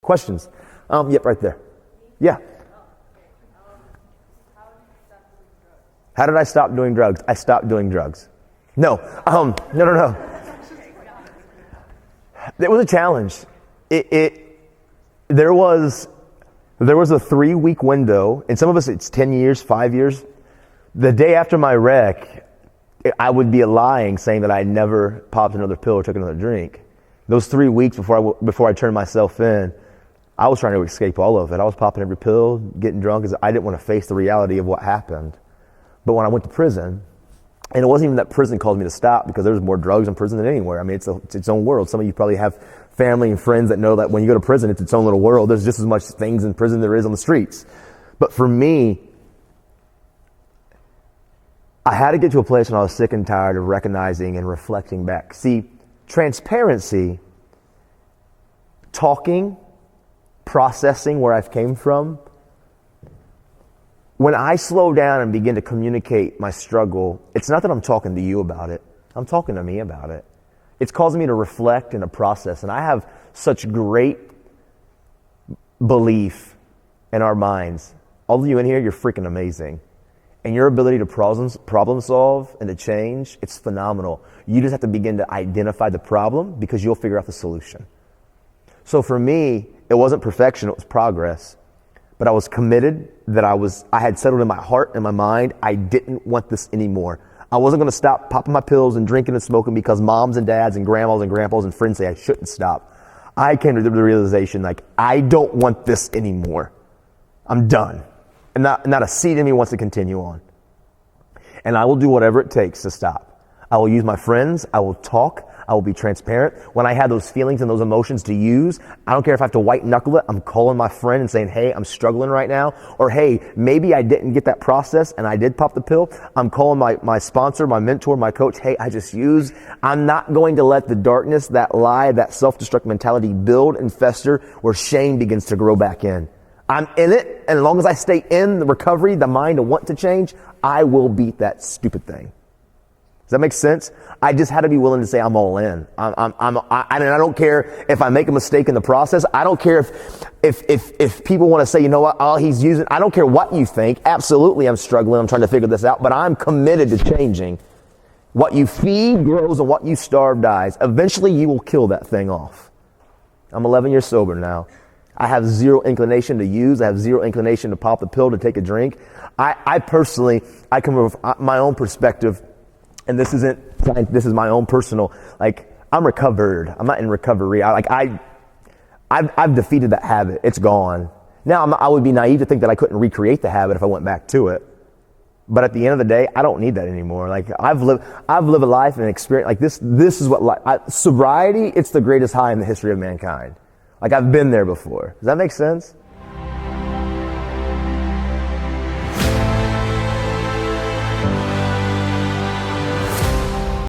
Questions? Yep, right there. Yeah. How did I stop doing drugs? I stopped doing drugs. No. No. It was a challenge. There was a 3-week window, and some of us it's 10 years, 5 years. The day after my wreck, I would be lying saying that I never popped another pill or took another drink. Those 3 weeks before I turned myself in, I was trying to escape all of it. I was popping every pill, getting drunk, because I didn't want to face the reality of what happened. But when I went to prison, and it wasn't even that prison caused me to stop, because there's more drugs in prison than anywhere. I mean, it's its own world. Some of you probably have family and friends that know that when you go to prison, it's its own little world. There's just as much things in prison there is on the streets. But for me, I had to get to a place when I was sick and tired of recognizing and reflecting back. See, transparency, talking, processing where I've came from, when I slow down and begin to communicate my struggle, it's not that I'm talking to you about it. I'm talking to me about it. It's causing me to reflect and to process. And I have such great belief in our minds. All of you in here, you're freaking amazing. And your ability to problem solve and to change, it's phenomenal. You just have to begin to identify the problem, because you'll figure out the solution. So for me, it wasn't perfection, it was progress. But I was committed that I had settled in my heart and my mind, I didn't want this anymore. I wasn't going to stop popping my pills and drinking and smoking because moms and dads and grandmas and grandpas and friends say I shouldn't stop. I came to the realization, like, I don't want this anymore. I'm done. And not a seed in me wants to continue on. And I will do whatever it takes to stop. I will use my friends. I will talk. I will be transparent. When I have those feelings and those emotions to use, I don't care if I have to white knuckle it. I'm calling my friend and saying, hey, I'm struggling right now. Or, hey, maybe I didn't get that process and I did pop the pill. I'm calling my sponsor, my mentor, my coach. Hey, I just used. I'm not going to let the darkness, that lie, that self-destruct mentality build and fester where shame begins to grow back in. I'm in it, and as long as I stay in the recovery, the mind to want to change, I will beat that stupid thing. Does that make sense? I just had to be willing to say I'm all in. I don't care if I make a mistake in the process. I don't care if people want to say, you know what, oh, he's using. I don't care what you think. Absolutely, I'm struggling. I'm trying to figure this out, but I'm committed to changing. What you feed grows, and what you starve dies. Eventually, you will kill that thing off. I'm 11 years sober now. I have zero inclination to use. I have zero inclination to pop the pill, to take a drink. I personally, I come from my own perspective, and this is my own personal, like, I'm recovered. I'm not in recovery. I've defeated that habit. It's gone. Now, I would be naive to think that I couldn't recreate the habit if I went back to it. But at the end of the day, I don't need that anymore. Like, I've lived a life and experience like this. This is what sobriety. It's the greatest high in the history of mankind. Like, I've been there before. Does that make sense?